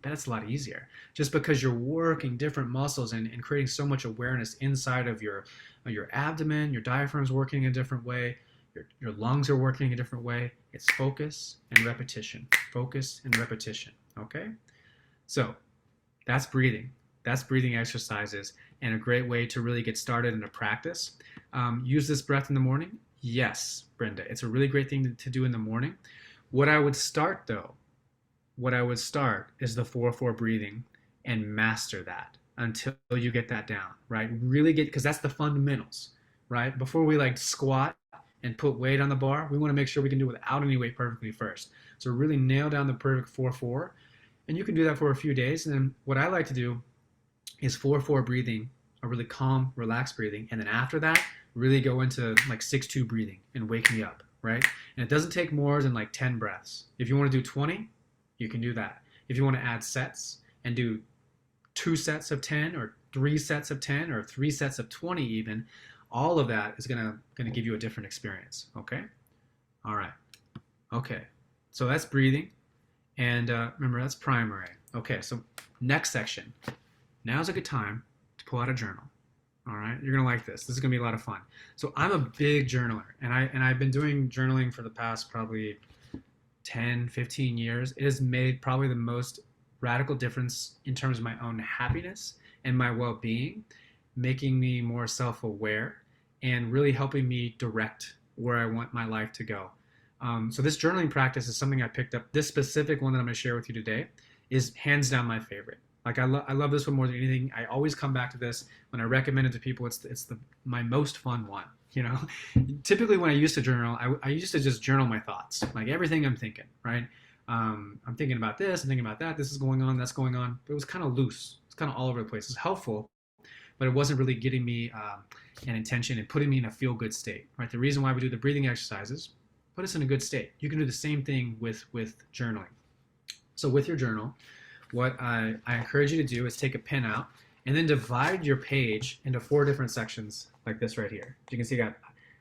A: that's a lot easier. Just because you're working different muscles and creating so much awareness inside of your abdomen, your diaphragm's working a different way, your lungs are working a different way. It's focus and repetition, focus and repetition. Okay, so that's breathing. That's breathing exercises and a great way to really get started in a practice. Use this breath in the morning. Yes, Brenda, it's a really great thing to do in the morning. What I would start though what I would start is the 4-4 breathing and master that until you get that down, right? Really get, because that's the fundamentals, right? Before we like squat and put weight on the bar, we want to make sure we can do it without any weight perfectly first. So really nail down the perfect 4-4. And you can do that for a few days. And then what I like to do is 4-4 breathing, a really calm, relaxed breathing. And then after that, really go into like 6-2 breathing and wake me up, right? And it doesn't take more than like 10 breaths. If you want to do 20, you can do that. If you want to add sets and do 2 sets of 10 or 3 sets of 10 or 3 sets of 20 even, all of that is gonna give you a different experience. Okay. All right. Okay. So that's breathing, and remember that's primary. Okay. So next section. Now's a good time to pull out a journal. All right, you're gonna like this. This is gonna be a lot of fun. So I'm a big journaler, and I've been doing journaling for the past probably 10, 15 years. It has made probably the most radical difference in terms of my own happiness and my well being, making me more self aware and really helping me direct where I want my life to go. So, this journaling practice is something I picked up. This specific one that I'm going to share with you today is hands down my favorite. Like I love this one more than anything. I always come back to this when I recommend it to people. It's my most fun one. You know, typically when I used to journal, I used to just journal my thoughts, like everything I'm thinking, right? I'm thinking about this, I'm thinking about that, this is going on, that's going on. But it was kind of loose. It's kind of all over the place. It's helpful, but it wasn't really getting me an intention and putting me in a feel good state, right? The reason why we do the breathing exercises, put us in a good state. You can do the same thing with journaling. So with your journal, what I encourage you to do is take a pen out and then divide your page into 4 different sections like this right here. You can see I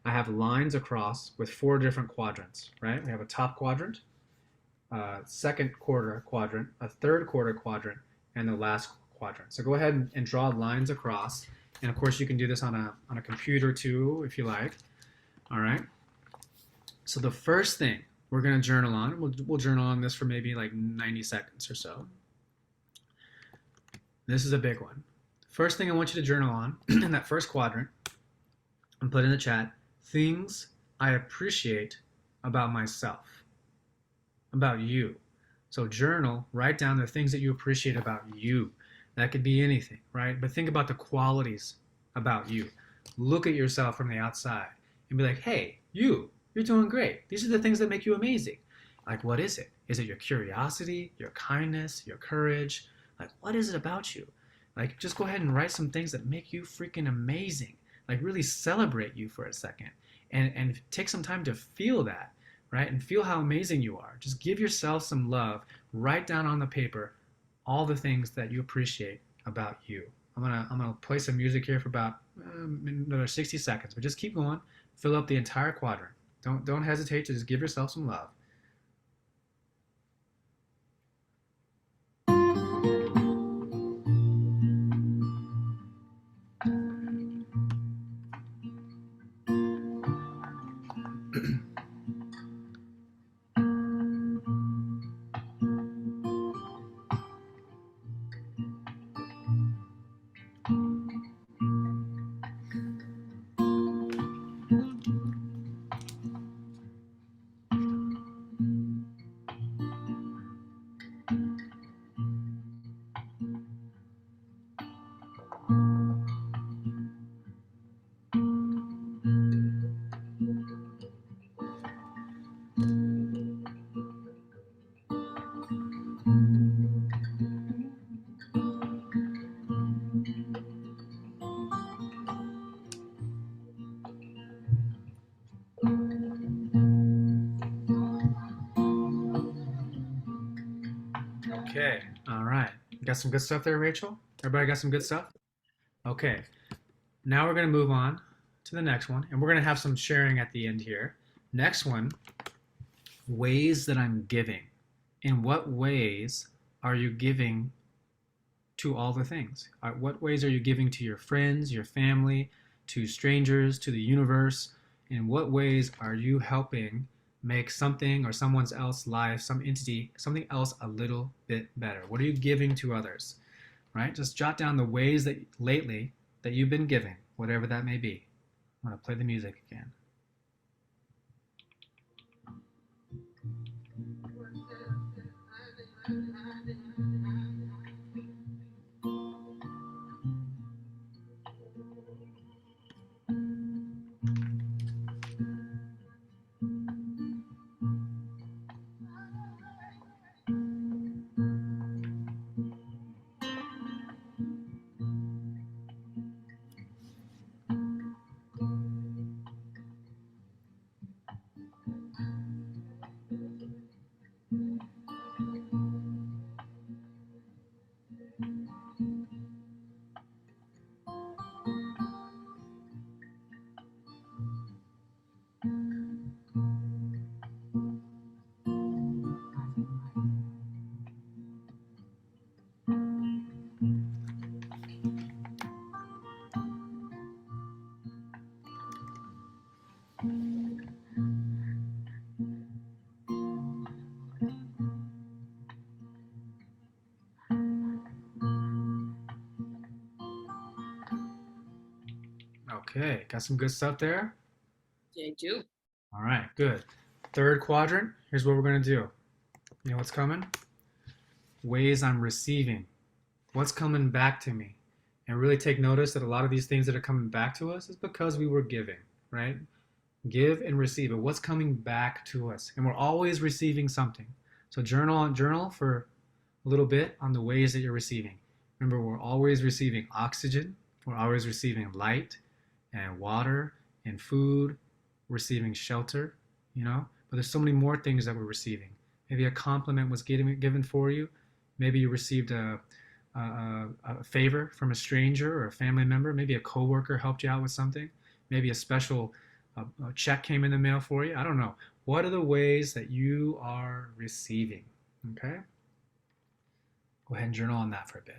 A: have lines across with 4 different quadrants, right? We have a top quadrant, a second quarter quadrant, a third quarter quadrant, and the last quadrant. So go ahead and draw lines across. And of course you can do this on a computer too if you like. All right. So the first thing we're going to journal on, we'll journal on this for maybe like 90 seconds or so. This is a big one. First thing I want you to journal on in that first quadrant and put in the chat things I appreciate about myself, about you. So journal, write down the things that you appreciate about you. That could be anything, right? But think about the qualities about you. Look at yourself from the outside and be like, hey, you're doing great. These are the things that make you amazing. Like, what is it? Is it your curiosity, your kindness, your courage? Like, what is it about you? Like, just go ahead and write some things that make you freaking amazing. Like, really celebrate you for a second and take some time to feel that, right? And feel how amazing you are. Just give yourself some love. Write down on the paper all the things that you appreciate about you. I'm gonna play some music here for about another 60 seconds, but just keep going. Fill up the entire quadrant. Don't hesitate to just give yourself some love. Okay. All right. Got some good stuff there, Rachel? Everybody got some good stuff? Okay. Now we're going to move on to the next one, and we're going to have some sharing at the end here. Next one, ways that I'm giving. In what ways are you giving to all the things? What ways are you giving to your friends, your family, to strangers, to the universe? In what ways are you helping make something or someone's else life, some entity, something else a little bit better? What are you giving to others? Right? Just jot down the ways that lately that you've been giving, whatever that may be. I'm going to play the music again. Okay, got some good stuff there?
B: Yeah, I do.
A: All right, good. Third quadrant, here's what we're going to do. You know what's coming? Ways I'm receiving. What's coming back to me? And really take notice that a lot of these things that are coming back to us is because we were giving, right? Give and receive. But what's coming back to us? And we're always receiving something. So journal for a little bit on the ways that you're receiving. Remember, we're always receiving oxygen, we're always receiving light and water and food, receiving shelter, you know? But there's so many more things that we're receiving. Maybe a compliment was given for you. Maybe you received a favor from a stranger or a family member. Maybe a coworker helped you out with something. Maybe a special a check came in the mail for you. I don't know. What are the ways that you are receiving? Okay? Go ahead and journal on that for a bit.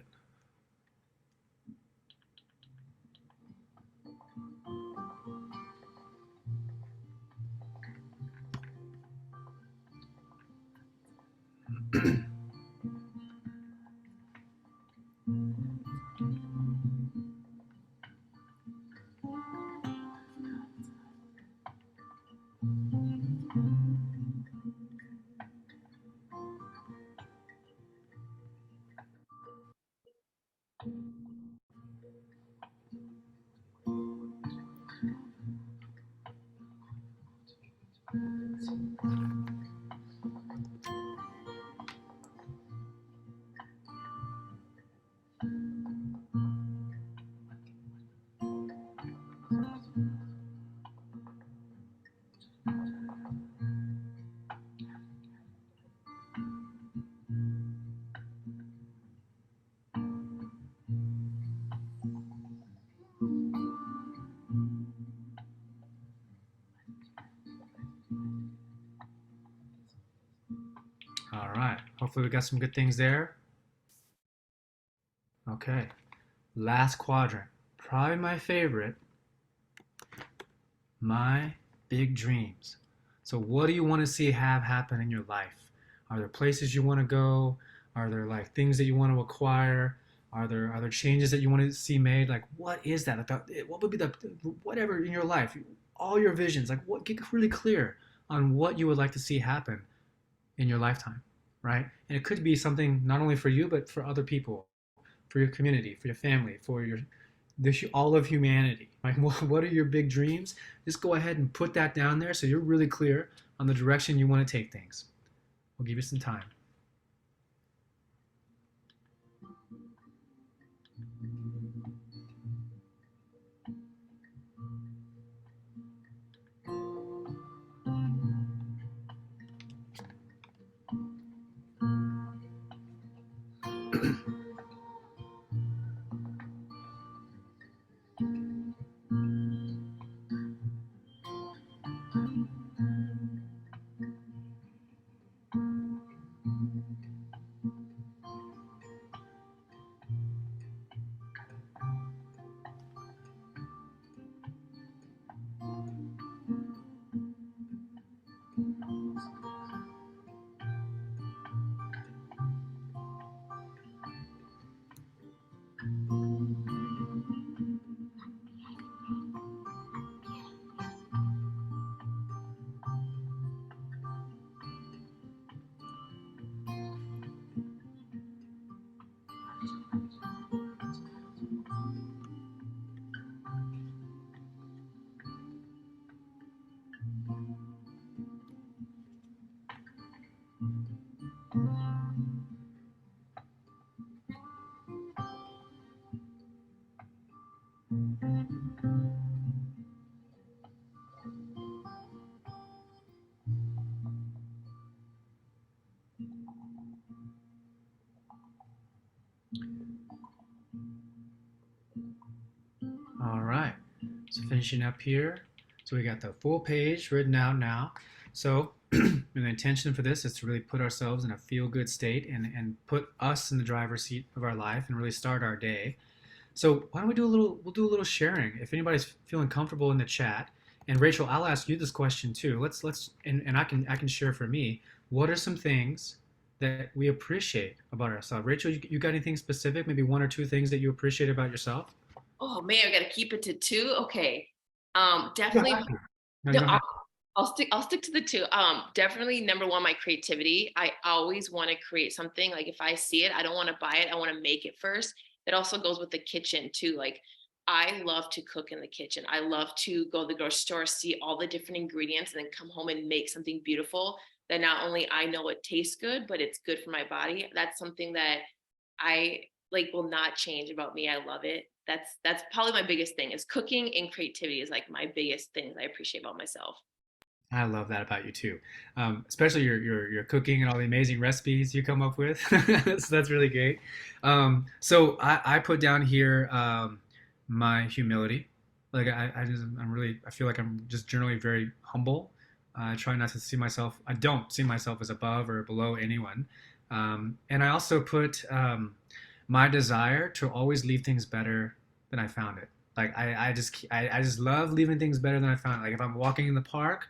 A: All right. Hopefully, we got some good things there. Okay. Last quadrant. Probably my favorite. My big dreams. So, what do you want to see have happen in your life? Are there places you want to go? Are there like things that you want to acquire? Are there changes that you want to see made? Like, what is that? What would be the whatever in your life? All your visions. Like, what get really clear on what you would like to see happen in your lifetime, right? And it could be something not only for you but for other people, for your community, for your family, for your this all of humanity. Right? What are your big dreams? Just go ahead and put that down there so you're really clear on the direction you want to take things. We'll give you some time. All right. So finishing up here. So we got the full page written out now. So the intention for this is to really put ourselves in a feel good state and put us in the driver's seat of our life and really start our day. So why don't we'll do a little sharing. If anybody's feeling comfortable in the chat, and Rachel, I'll ask you this question too. And I can share for me, what are some things that we appreciate about ourselves? Rachel, you got anything specific, maybe one or two things that you appreciate about yourself?
B: Oh man, I gotta keep it to two. Okay.
A: You don't
B: Definitely.
A: have to. No, you
B: No,
A: don't
B: I'll,
A: have
B: I'll stick to the two. Definitely number one, my creativity. I always want to create something. Like if I see it, I don't want to buy it. I want to make it first. That also goes with the kitchen too. Like I love to cook in the kitchen. I love to go to the grocery store, see all the different ingredients, and then come home and make something beautiful that not only I know it tastes good, but it's good for my body. That's something that I like will not change about me. I love it. That's probably my biggest thing is cooking and creativity is like my biggest things I appreciate about myself.
A: I love that about you too, especially your cooking and all the amazing recipes you come up with. So that's really great. So I put down here my humility. Like I feel like I'm just generally very humble. I try not to see myself. I don't see myself as above or below anyone. And I also put my desire to always leave things better than I found it. Like I just love leaving things better than I found it. Like if I'm walking in the park,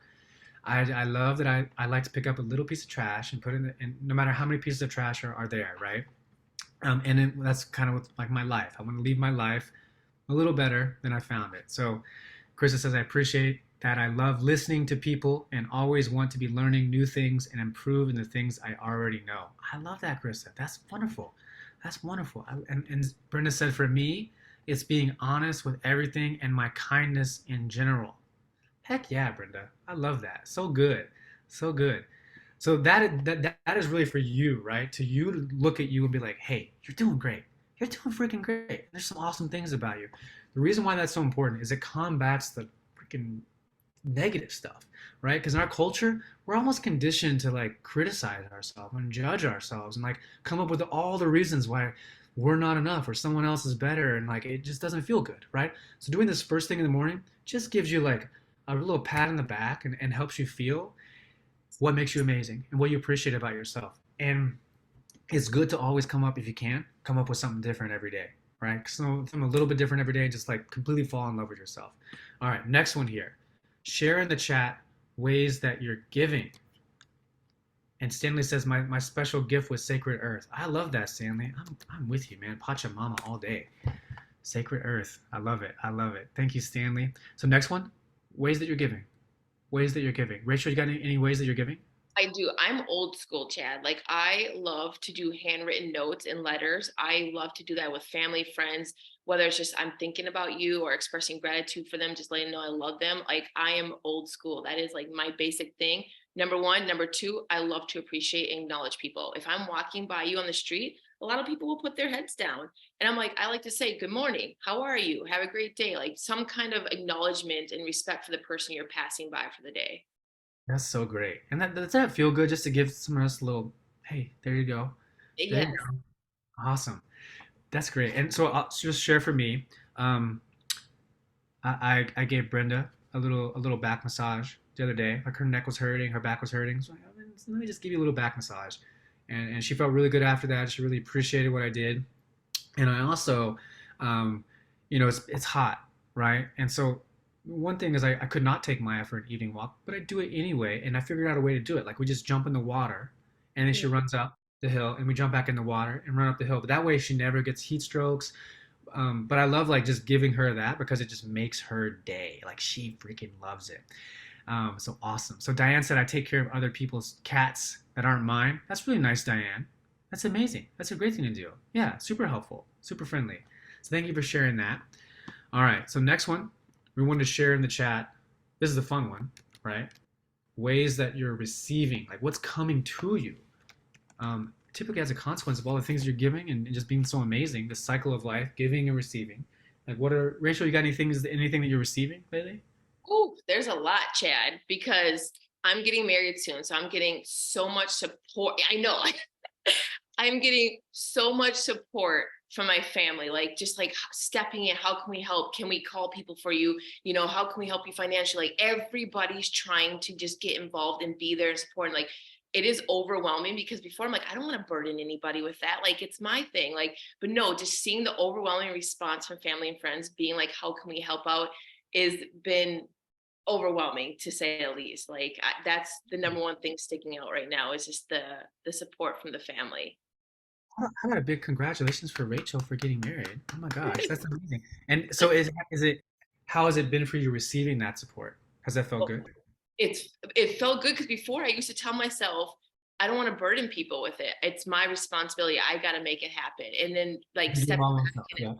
A: I love that I like to pick up a little piece of trash and put it in, and no matter how many pieces of trash are there, right? That's kind of like my life. I want to leave my life a little better than I found it. So Krista says, I appreciate that. I love listening to people and always want to be learning new things and improve in the things I already know. I love that, Krista. That's wonderful. That's wonderful. And Brenda said, for me, it's being honest with everything and my kindness in general. Heck yeah, Brenda. I love that. So good. So good. So that is really for you, right? To you to look at you and be like, hey, you're doing great. You're doing freaking great. There's some awesome things about you. The reason why that's so important is it combats the freaking negative stuff, right? Because in our culture, we're almost conditioned to like criticize ourselves and judge ourselves and like come up with all the reasons why we're not enough or someone else is better, and like it just doesn't feel good, right? So doing this first thing in the morning just gives you like a little pat on the back and helps you feel what makes you amazing and what you appreciate about yourself. And it's good to always come up, if you can, come up with something different every day, right? So something a little bit different every day, just like completely fall in love with yourself. All right, next one here. Share in the chat ways that you're giving. And Stanley says, my special gift was Sacred Earth. I love that, Stanley. I'm with you, man. Pachamama all day. Sacred Earth. I love it. I love it. Thank you, Stanley. So next one, ways that you're giving. Ways that you're giving. Rachel, you got any ways that you're giving?
B: I do. I'm old school, Chad. Like I love to do handwritten notes and letters. I love to do that with family, friends, whether it's just I'm thinking about you or expressing gratitude for them, just letting them know I love them. Like I am old school. That is like my basic thing. Number one. Number two, I love to appreciate and acknowledge people. If I'm walking by you on the street, a lot of people will put their heads down. And I'm like, I like to say, good morning. How are you? Have a great day. Like some kind of acknowledgement and respect for the person you're passing by for the day.
A: That's so great. And does that feel good just to give someone else a little, hey, there you go. There you
B: Yes.
A: go. Awesome. That's great. And so I'll just share for me. Um, I gave Brenda a little back massage the other day. Like her neck was hurting, her back was hurting. So let me just give you a little back massage. And she felt really good after that. She really appreciated what I did. And I also, um, it's hot, right? And so one thing is I could not take Maya for an evening walk, but I do it anyway. And I figured out a way to do it. Like we just jump in the water, and then she runs up the hill, and we jump back in the water and run up the hill. But that way she never gets heat strokes. But I love like just giving her that because it just makes her day. Like she freaking loves it. So awesome. So Diane said I take care of other people's cats that aren't mine. That's really nice, Diane. That's amazing. That's a great thing to do. Yeah, super helpful, super friendly. So thank you for sharing that. All right. So next one, we wanted to share in the chat. This is the fun one, right? Ways that you're receiving, like what's coming to you. Typically as a consequence of all the things you're giving and just being so amazing, the cycle of life, giving and receiving. Like, what are Rachel? You got anything that you're receiving lately?
B: Oh, there's a lot, Chad, because I'm getting married soon. So I'm getting so much support. I know I'm getting so much support from my family, like just like stepping in. How can we help? Can we call people for you? How can we help you financially? Like everybody's trying to just get involved and be there and support. And like it is overwhelming because before I'm like, I don't want to burden anybody with that. Like it's my thing. Like, but no, just seeing the overwhelming response from family and friends being like, how can we help out? Is been overwhelming to say the least. Like that's the number one thing sticking out right now is just the support from the family.
A: How about a big congratulations for Rachel for getting married? Oh my gosh, that's amazing. And so is it how has it been for you receiving that support? Has that felt good?
B: It felt good because before I used to tell myself I don't want to burden people with it. It's my responsibility. I got to make it happen. And then like
A: Do it
B: stepping
A: all
B: back
A: myself.
B: in
A: Yeah.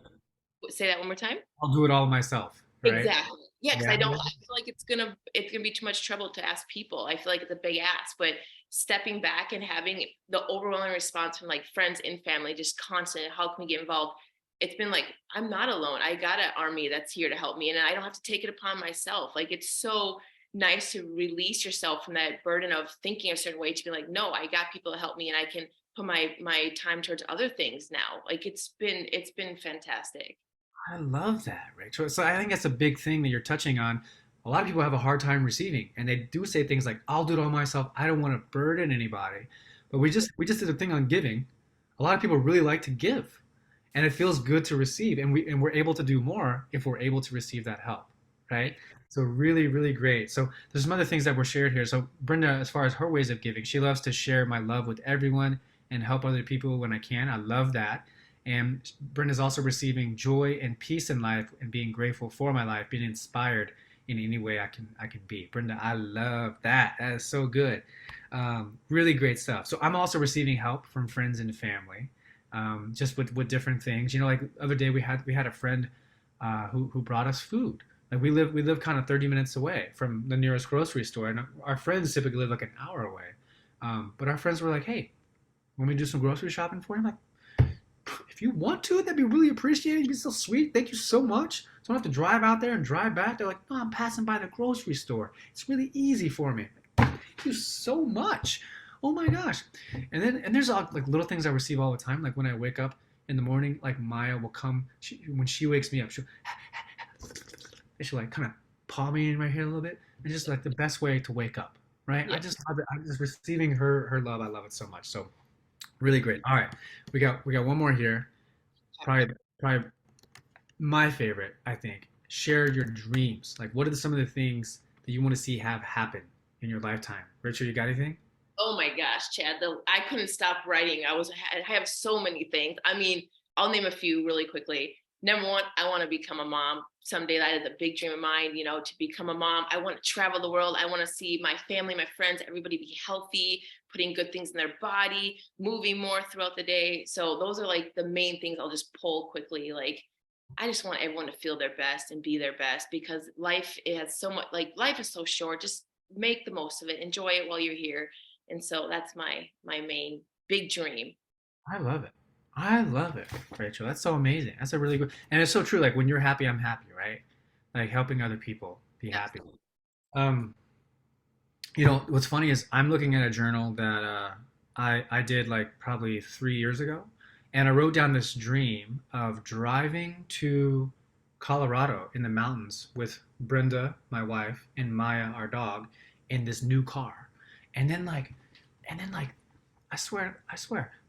B: it. Say that one more time.
A: I'll do it all myself, right?
B: Exactly. Yeah, because
A: Yeah.
B: I don't. I feel like it's gonna be too much trouble to ask people. I feel like it's a big ask, but stepping back and having the overwhelming response from like friends and family, just constant. How can we get involved? It's been like I'm not alone. I got an army that's here to help me, and I don't have to take it upon myself. Like it's so nice to release yourself from that burden of thinking a certain way to be like, no, I got people to help me, and I can put my time towards other things now. Like it's been fantastic.
A: I love that, Rachel. So I think that's a big thing that you're touching on. A lot of people have a hard time receiving, and they do say things like, "I'll do it all myself. I don't want to burden anybody." But we just did a thing on giving. A lot of people really like to give, and it feels good to receive, and we're able to do more if we're able to receive that help, right? So really, really great. So there's some other things that were shared here. So Brenda, as far as her ways of giving, she loves to share my love with everyone and help other people when I can. I love that. And Brenda's also receiving joy and peace in life and being grateful for my life, being inspired in any way I can be. Brenda, I love that. That is so good. Really great stuff. So I'm also receiving help from friends and family, just with different things. Like the other day we had a friend who brought us food. Like we live kind of 30 minutes away from the nearest grocery store, and our friends typically live like an hour away. But our friends were like, "Hey, when we do some grocery shopping for you?" I'm like, if you want to, that'd be really appreciated. You'd be so sweet. Thank you so much. So I don't have to drive out there and drive back. They're like, no, I'm passing by the grocery store. It's really easy for me. Thank you so much. Oh my gosh. And there's like little things I receive all the time. Like when I wake up in the morning, like Maya will come. When she wakes me up, she'll like kind of paw me in my hair a little bit. It's just like the best way to wake up, right? I
B: Yeah.
A: just love it. I'm just receiving her love. I love it so much. So really great. All right, we got one more here. Probably my favorite, I think. Share your dreams. Like, what are some of the things that you want to see have happen in your lifetime? Richard, you got anything?
B: Oh my gosh, Chad, I couldn't stop writing. I have so many things. I mean, I'll name a few really quickly. Number one, I want to become a mom someday. That is a big dream of mine, to become a mom. I want to travel the world. I want to see my family, my friends, everybody be healthy, putting good things in their body, moving more throughout the day. So those are like the main things I'll just pull quickly. Like I just want everyone to feel their best and be their best because life has so much, like life is so short. Just make the most of it. Enjoy it while you're here. And so that's my main big dream.
A: I love it. I love it, Rachel. That's so amazing. That's a really good, and it's so true. Like when you're happy, I'm happy, right? Like helping other people be happy.
B: Absolutely.
A: Um, what's funny is I'm looking at a journal that I did like probably 3 years ago, and I wrote down this dream of driving to Colorado in the mountains with Brenda, my wife, and Maya, our dog, in this new car, and then like I swear,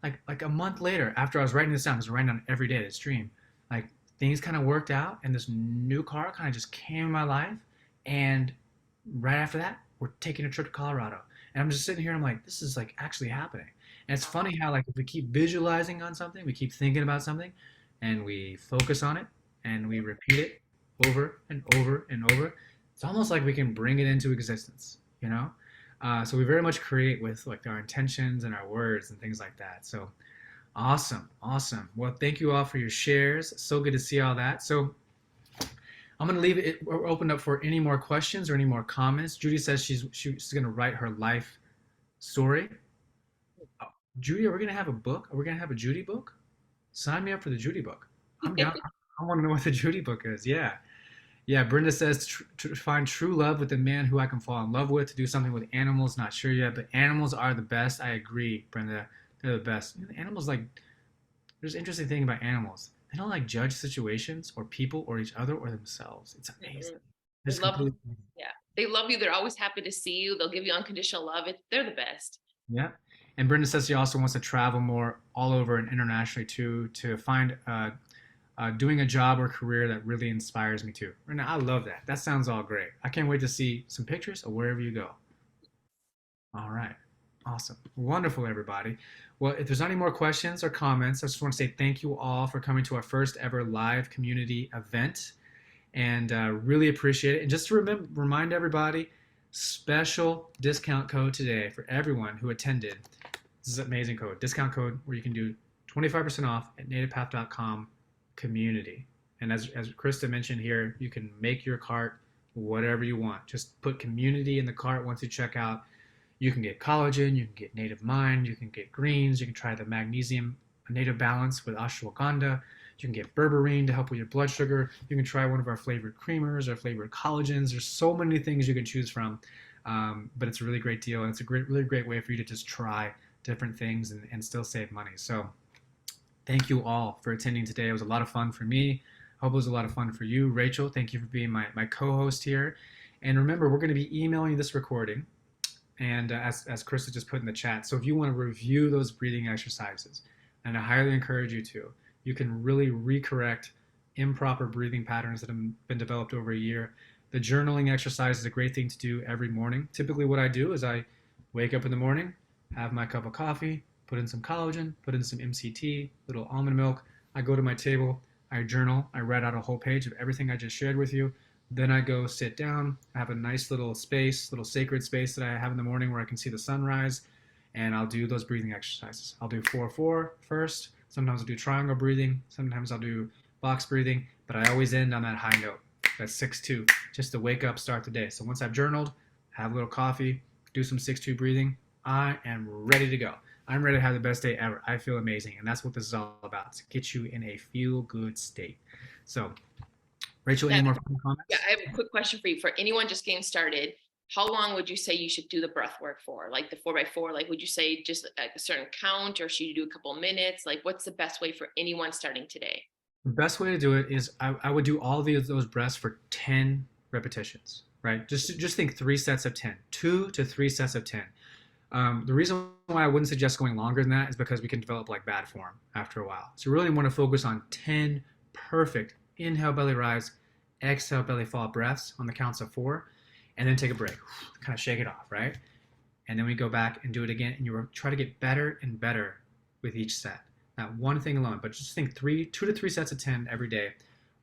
A: like a month later, after I was writing this down, because I was writing down every day this dream, like things kind of worked out, and this new car kind of just came in my life, and right after that, we're taking a trip to Colorado. And I'm just sitting here, and I'm like, this is like actually happening. And it's funny how like if we keep visualizing on something, we keep thinking about something, and we focus on it, and we repeat it over and over and over, it's almost like we can bring it into existence, you know? So we very much create with like our intentions and our words and things like that. So awesome, awesome. Well, thank you all for your shares. So good to see all that. So I'm gonna leave it. We're open up for any more questions or any more comments. Judy says she's gonna write her life story. Oh, Judy, are we gonna have a book? Are we gonna have a Judy book? Sign me up for the Judy book. I'm down. I want to know what the Judy book is. Yeah. Yeah, Brenda says to find true love with the man who I can fall in love with, to do something with animals, not sure yet, but animals are the best. I agree, Brenda. They're the best. Animals, like, there's an interesting thing about animals. They don't like judge situations or people or each other or themselves. It's amazing.
B: Mm-mm. They
A: It's
B: love,
A: completely,
B: yeah, they love you. They're always happy to see you. They'll give you unconditional love. They're the best.
A: yeah. And Brenda says she also wants to travel more all over and internationally too, to find doing a job or career that really inspires me too. Brenda, I love that. That sounds all great. I can't wait to see some pictures of wherever you go. All right. Awesome. Wonderful, everybody. Well, if there's any more questions or comments, I just want to say thank you all for coming to our first ever live community event and really appreciate it. And just to remind everybody, special discount code today for everyone who attended. This is an amazing code, discount code where you can do 25% off at nativepath.com community. And as Krista mentioned here, you can make your cart whatever you want. Just put community in the cart once you check out. You can get collagen, you can get native mind, you can get greens, you can try the magnesium native balance with ashwagandha, you can get berberine to help with your blood sugar, you can try one of our flavored creamers or flavored collagens. There's so many things you can choose from, but it's a really great deal, and it's a really great way for you to just try different things and still save money. So thank you all for attending today. It was a lot of fun for me. I hope it was a lot of fun for you. Rachel, thank you for being my co-host here. And remember, we're going to be emailing you this recording and as Krista just put in the chat. So if you want to review those breathing exercises, and I highly encourage you to, you can really recorrect improper breathing patterns that have been developed over a year. The journaling exercise is a great thing to do every morning. Typically, what I do is I wake up in the morning, have my cup of coffee, put in some collagen, put in some MCT, little almond milk. I go to my table, I journal, I write out a whole page of everything I just shared with you. Then I go sit down. I have a nice little space, little sacred space that I have in the morning where I can see the sunrise, and I'll do those breathing exercises. I'll do 4-4 first. Sometimes I'll do triangle breathing. Sometimes I'll do box breathing, but I always end on that high note. That's 6-2, just to wake up, start the day. So once I've journaled, have a little coffee, do some 6-2 breathing, I am ready to go. I'm ready to have the best day ever. I feel amazing, and that's what this is all about, to get you in a feel-good state. So, Rachel,
B: Yeah,
A: any more
B: yeah.
A: comments?
B: I have a quick question for you. For anyone just getting started, how long would you say you should do the breath work for? Like the 4x4, like would you say just a certain count, or should you do a couple of minutes? Like what's the best way for anyone starting today?
A: The best way to do it is I would do all those breaths for 10 repetitions, right? Just think 3 sets of 10, 2 to 3 sets of 10. The reason why I wouldn't suggest going longer than that is because we can develop like bad form after a while. So you really want to focus on 10 perfect inhale, belly rise, exhale, belly fall breaths on the counts of 4, and then take a break. Kind of shake it off, right? And then we go back and do it again, and you try to get better and better with each set. Not one thing alone, but just think 2 to 3 sets of 10 every day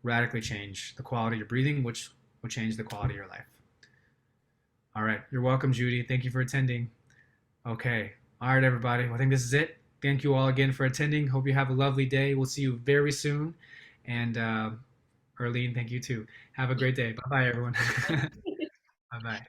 A: radically change the quality of your breathing, which will change the quality of your life. All right, you're welcome, Judy. Thank you for attending. Okay, all right, everybody. Well, I think this is it. Thank you all again for attending. Hope you have a lovely day. We'll see you very soon. And Arlene, thank you too. Have a great day. Bye bye, everyone. Bye bye.